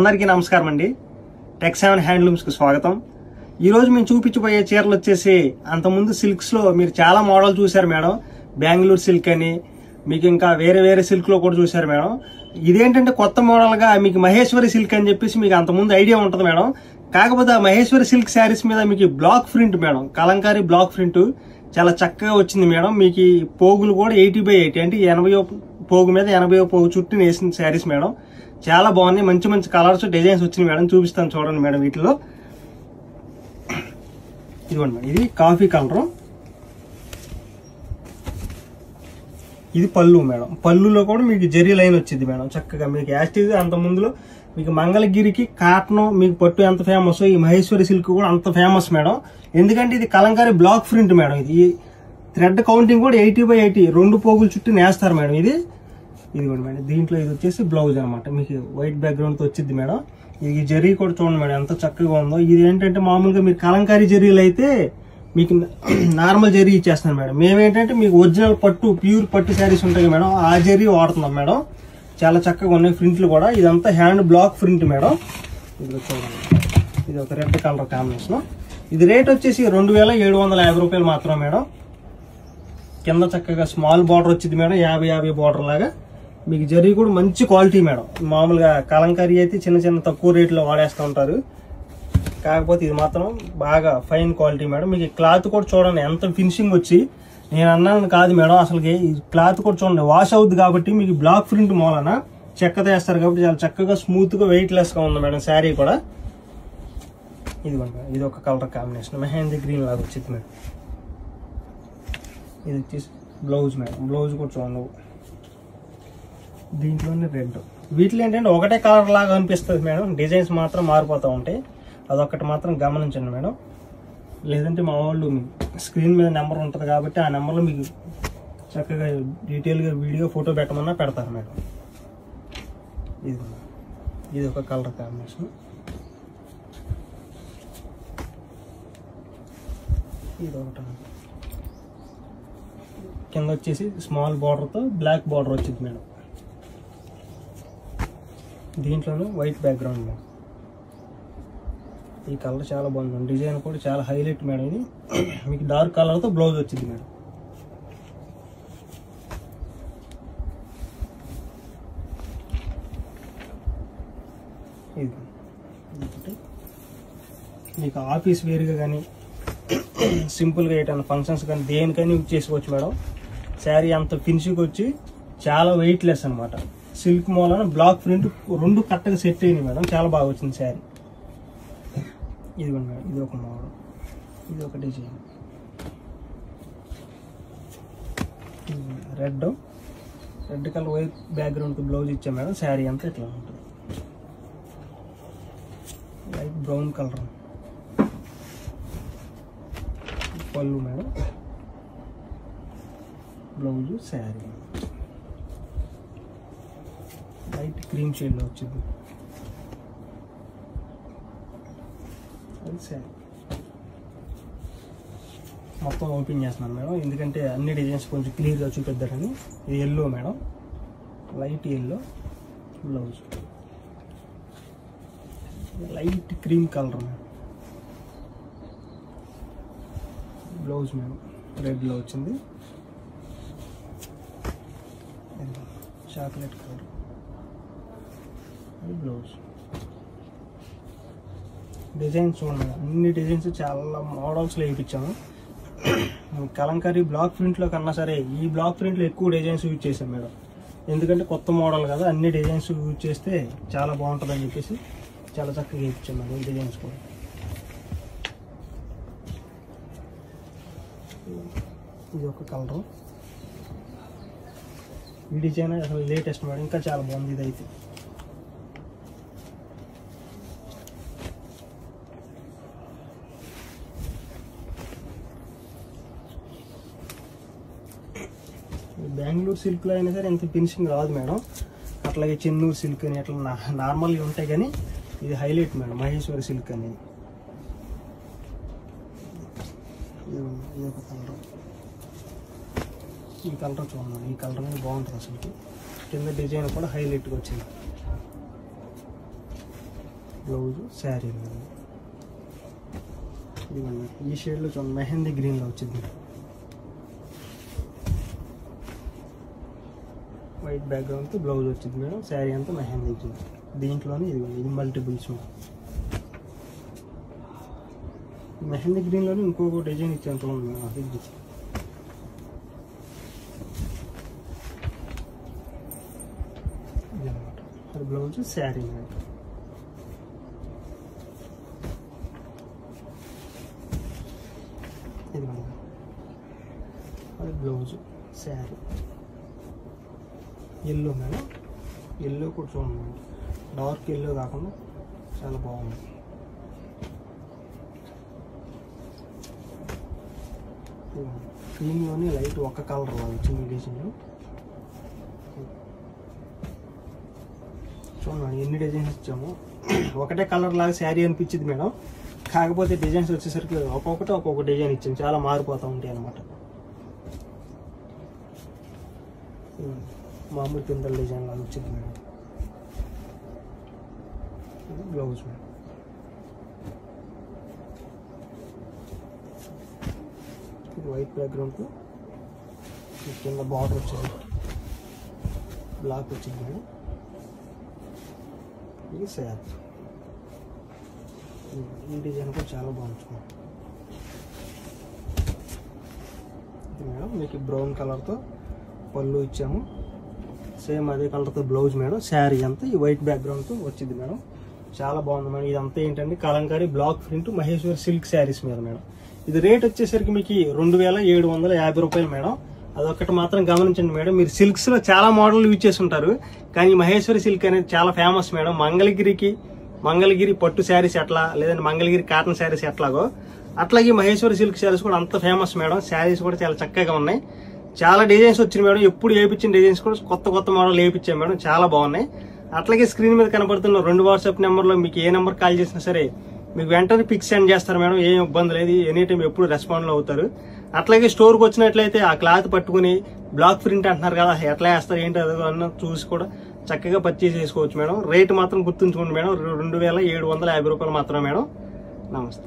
అందరికీ నమస్కారం అండి. టెక్7 హ్యాండ్లూమ్స్ కి స్వాగతం. ఈ రోజు మేము చూపించబోయే చీరలు వచ్చేసి అంతకుముందు సిల్క్స్ లో మీరు చాలా మోడల్ చూశారు మేడం. బెంగళూరు సిల్క్ అని మీకు ఇంకా వేరే సిల్క్ లో కూడా చూశారు మేడం. ఇదేంటంటే కొత్త మోడల్ గా మీకు మహేశ్వరి సిల్క్ అని చెప్పేసి మీకు అంతకుముందు ఐడియా ఉంటుంది మేడం. కాకపోతే ఆ మహేశ్వరి సిల్క్ శారీస్ మీద మీకు block print madam, Kalamkari block print చాలా చక్కగా వచ్చింది మేడం. మీకు ఈ పోగులు కూడా 80/80 అంటే 80 పోగు మీద 80 పోగు చుట్టూ వేసిన శారీస్ మేడం. చాలా బాగున్నాయి, మంచి కలర్స్ డిజైన్స్ వచ్చినాయి మేడం. చూపిస్తాను చూడండి మేడం. వీటిలో ఇదిగోండి మేడం, ఇది కాఫీ కలర్, ఇది పళ్ళు మేడం. పళ్ళులో కూడా మీకు జెరీ లైన్ వచ్చింది మేడం. చక్కగా మీకు యాస్టీజ్ అంత ముందులో మీకు మంగళగిరికి కాటన్ మీకు పట్టు ఎంత ఫేమస్, ఈ మహేశ్వరి సిల్క్ కూడా అంత ఫేమస్ మేడం. ఎందుకంటే ఇది కలంకారీ బ్లాక్ ప్రింట్ మేడం. ఇది థ్రెడ్ కౌంటింగ్ కూడా 80/80 2 పోగులు చుట్టూ నేస్తారు మేడం. ఇదిగోండి మేడం. దీంట్లో ఇది వచ్చేసి బ్లౌజ్ అనమాట. మీకు వైట్ బ్యాక్గ్రౌండ్ తో వచ్చింది మేడం. ఇది జెరీ కూడా చూడండి మేడం ఎంత చక్కగా ఉందో. ఇది ఏంటంటే మామూలుగా మీరు కలంకారీ జెరీలు అయితే మీకు నార్మల్ జెరీ ఇచ్చేస్తాను మేడం. మేమేంటంటే మీకు ఒరిజినల్ పట్టు ప్యూర్ పట్టు శారీస్ ఉంటాయి మేడం, ఆ జెరీ వాడుతున్నాం మేడం. చాలా చక్కగా ఉన్నాయి ప్రింట్లు కూడా. ఇదంతా హ్యాండ్ బ్లాక్ ప్రింట్ మేడం. ఇది చూడండి, ఇది ఒక రెడ్ కలర్ కాంబినేషన్. ఇది రేట్ వచ్చేసి 2750 రూపాయలు మాత్రమే మేడం. కింద చక్కగా స్మాల్ బార్డర్ వచ్చింది మేడం, 50 బార్డర్ లాగా. మీకు జరీ కూడా మంచి క్వాలిటీ మేడం. మామూలుగా కలంకారీ అయితే చిన్న తక్కువ రేట్లో వాడేస్తూ ఉంటారు. కాకపోతే ఇది మాత్రం బాగా ఫైన్ క్వాలిటీ మేడం. మీకు క్లాత్ కూడా చూడండి ఎంత ఫినిషింగ్ వచ్చి, నేను అన్నాను కాదు మేడం, అసలుకి ఈ క్లాత్ కూడా చూడండి వాష్ అవుద్ది కాబట్టి మీకు బ్లాక్ ప్రింట్ మూలన చెక్క తీస్తారు కాబట్టి చాలా చక్కగా స్మూత్ గా వెయిట్ లెస్ గా ఉంది మేడం శారీ కూడా. ఇది ఒక కలర్ కాంబినేషన్ మెహందీ గ్రీన్ లాగా వచ్చింది మేడం. ఇది వచ్చేసి బ్లౌజ్ మేడం. బ్లౌజ్ కూడా చూడండి దీంట్లోనే రెడ్. వీటిలో ఏంటంటే ఒకటే కలర్ లాగా అనిపిస్తుంది మేడం, డిజైన్స్ మాత్రం మారిపోతూ ఉంటాయి. అదొకటి మాత్రం గమనించండి మేడం. లేదంటే మా వాళ్ళు స్క్రీన్ మీద నెంబర్ ఉంటుంది కాబట్టి ఆ నెంబర్లో మీకు చక్కగా డీటెయిల్గా వీడియో ఫోటో పెట్టమన్నా పెడతారు మేడం. ఇది ఒక కలర్ కాంబినేషన్. ఇది ఒకటి కింద వచ్చేసి స్మాల్ బార్డర్తో బ్లాక్ బార్డర్ వచ్చింది మేడం. దీంట్లోనే వైట్ బ్యాక్గ్రౌండ్ మేడం. ఈ కలర్ చాలా బాగుంది, డిజైన్ కూడా చాలా హైలైట్ మేడం. ఇది మీకు డార్క్ కలర్తో బ్లౌజ్ వచ్చింది మేడం. ఇది మీకు ఆఫీస్ వేర్గా కానీ సింపుల్గా ఏటైనా ఫంక్షన్స్ కానీ దేనికైనా యూజ్ చేసుకోవచ్చు మేడం. శారీ అంత ఫినిషింగ్ వచ్చి చాలా వెయిట్ లెస్ అనమాట. సిల్క్ మూలన బ్లాక్ ప్రింట్ 2 కరెక్ట్గా సెట్ అయింది మేడం. చాలా బాగా వచ్చింది శారీ. ఇదిగోండి మేడం, ఇది ఒక మోడల్, ఇది ఒక డిజైన్. రెడ్ కలర్ వైట్ బ్యాక్గ్రౌండ్కి బ్లౌజ్ ఇచ్చాం మేడం. శారీ అంతా ఇట్లా ఉంటుంది. లైట్ బ్రౌన్ కలర్ పళ్ళు madam. Blouse sari light cream షేడ్లో వచ్చింది. అది శారీ మొత్తం ఓపెన్ చేస్తున్నాను మేడం, ఎందుకంటే అన్ని డిజైన్స్ కొంచెం క్లియర్గా చూపిద్దారని. ఇది yellow madam, light yellow. Blouse light cream colour madam. Blouse madam రెడ్లో వచ్చింది. Chocolate colour blouse. డిజైన్స్ చూడండి, అన్ని డిజైన్స్ చాలా మోడల్స్లో వేయించాము. కలంకారీ బ్లాక్ ప్రింట్లో కన్నా సరే ఈ బ్లాక్ ప్రింట్లో ఎక్కువ డిజైన్స్ యూజ్ చేసాం మేడం. ఎందుకంటే కొత్త మోడల్ కదా, అన్ని డిజైన్స్ యూజ్ చేస్తే చాలా బాగుంటుందని చెప్పేసి చాలా చక్కగా వేయించాం మేడం డిజైన్స్ కూడా. ఇది ఒక కలరు. ఈ డిజైన్ అసలు లేటెస్ట్ మేడం, ఇంకా చాలా బాగుంది. ఇది అయితే బెంగళూరు సిల్క్లో అయినా సరే ఎంత ఫినిషింగ్ రాదు మేడం. అట్లాగే చెన్నూరు సిల్క్ అని అట్లా నార్మల్గా ఉంటాయి, కానీ ఇది హైలైట్ మేడం మహేశ్వరి సిల్క్ అనేది. ఇది ఒక కలర్. ఈ కలర్ చూడండి, ఈ కలర్ అనేది బాగుంటుంది అసలు. కింద డిజైన్ కూడా హైలైట్గా వచ్చింది. Blouse sari madam. ఇదిగోండి ఈ షేడ్లో చూడండి, మెహందీ గ్రీన్లో వచ్చింది. వైట్ బ్యాక్గ్రౌండ్తో బ్లౌజ్ వచ్చింది మేడం. శారీ అంతా మెహందీ గ్రీన్. దీంట్లోనే ఇది మల్టిపుల్స్ మేడం. మెహందీ గ్రీన్లోనే ఇంకొక డిజైన్ ఇచ్చేంత ఉంది మేడం. ఇది అనమాట. అది బ్లౌజ్ శారీ మేడం. ఇది మేడం. అది blouse sari. Yellow madam. Yellow కూడా చూడండి మేడం, డార్క్ ఎల్లో కాకుండా చాలా బాగుంది. క్రీమ్లోనే లైట్ ఒక కలర్ లాగా వచ్చింది డిజైన్. చూడండి ఎన్ని డిజైన్స్ ఇచ్చాము. ఒకటే కలర్ లాగా శారీ అనిపించింది మేడం, కాకపోతే డిజైన్స్ వచ్చేసరికి ఒక్కొక్క డిజైన్ ఇచ్చాము. చాలా మారిపోతూ ఉంటాయి అన్నమాట. మామూలు పిందల డిజైన్ లాగా వచ్చింది మేడం. Blouse madam. ఇది వైట్ బ్యాక్గ్రౌండ్తో కింద బార్డర్ వచ్చింది, బ్లాక్ వచ్చింది మేడం. ఇది శారీ. ఈ డిజైన్ కూడా చాలా బాగుంది మేడం. మీకు బ్రౌన్ కలర్తో పళ్ళు ఇచ్చాము, సేమ్ అదే కలర్తో బ్లౌజ్ మేడం. శారీ అంతా ఈ వైట్ బ్యాక్గ్రౌండ్తో వచ్చింది మేడం. చాలా బాగుంది మేడం. ఇదంతా ఏంటంటే Kalamkari block print Maheshwari silk saris మీద మేడం. ఇది రేట్ వచ్చేసరికి మీకు 2750 రూపాయలు మేడం. అదొకటి మాత్రం గమనించండి మేడం. మీరు సిల్క్స్ లో చాలా మోడల్ యూజ్ చేసి ఉంటారు, కానీ మహేశ్వరి సిల్క్ అనేది చాలా ఫేమస్ మేడం. మంగళగిరి పట్టు శారీస్ ఎట్లా, లేదంటే మంగళగిరి కాటన్ శారీస్ ఎట్లాగో అట్లాగే మహేశ్వరి సిల్క్ శారీస్ కూడా అంత ఫేమస్ మేడం. శారీస్ కూడా చాలా చక్కగా ఉన్నాయి. చాలా డిజైన్స్ వచ్చినాయి మేడం. ఎప్పుడు వేయించిన డిజైన్స్ కూడా కొత్త మోడల్ వేయించాం మేడం. చాలా బాగున్నాయి. అట్లాగే స్క్రీన్ మీద కనబడుతున్న 2 వాట్సాప్ నెంబర్లో మీకు ఏ నెంబర్ కాల్ చేసినా సరే మీకు వెంటనే పిక్స్ సెండ్ చేస్తారు మేడం. ఏం ఇబ్బంది లేదు. ఎనీ టైం ఎప్పుడు రెస్పాండ్ అవుతారు. అట్లాగే స్టోర్కి వచ్చినట్లయితే ఆ క్లాత్ పట్టుకుని బ్లాక్ ప్రింట్ అంటున్నారు కదా, ఎట్లా వేస్తారు ఏంటి అన్న చూసి కూడా చక్కగా పర్చేస్ చేసుకోవచ్చు మేడం. రేట్ మాత్రం గుర్తుంచుకోండి మేడం, 2750 రూపాయలు మాత్రమే మేడం. నమస్తే.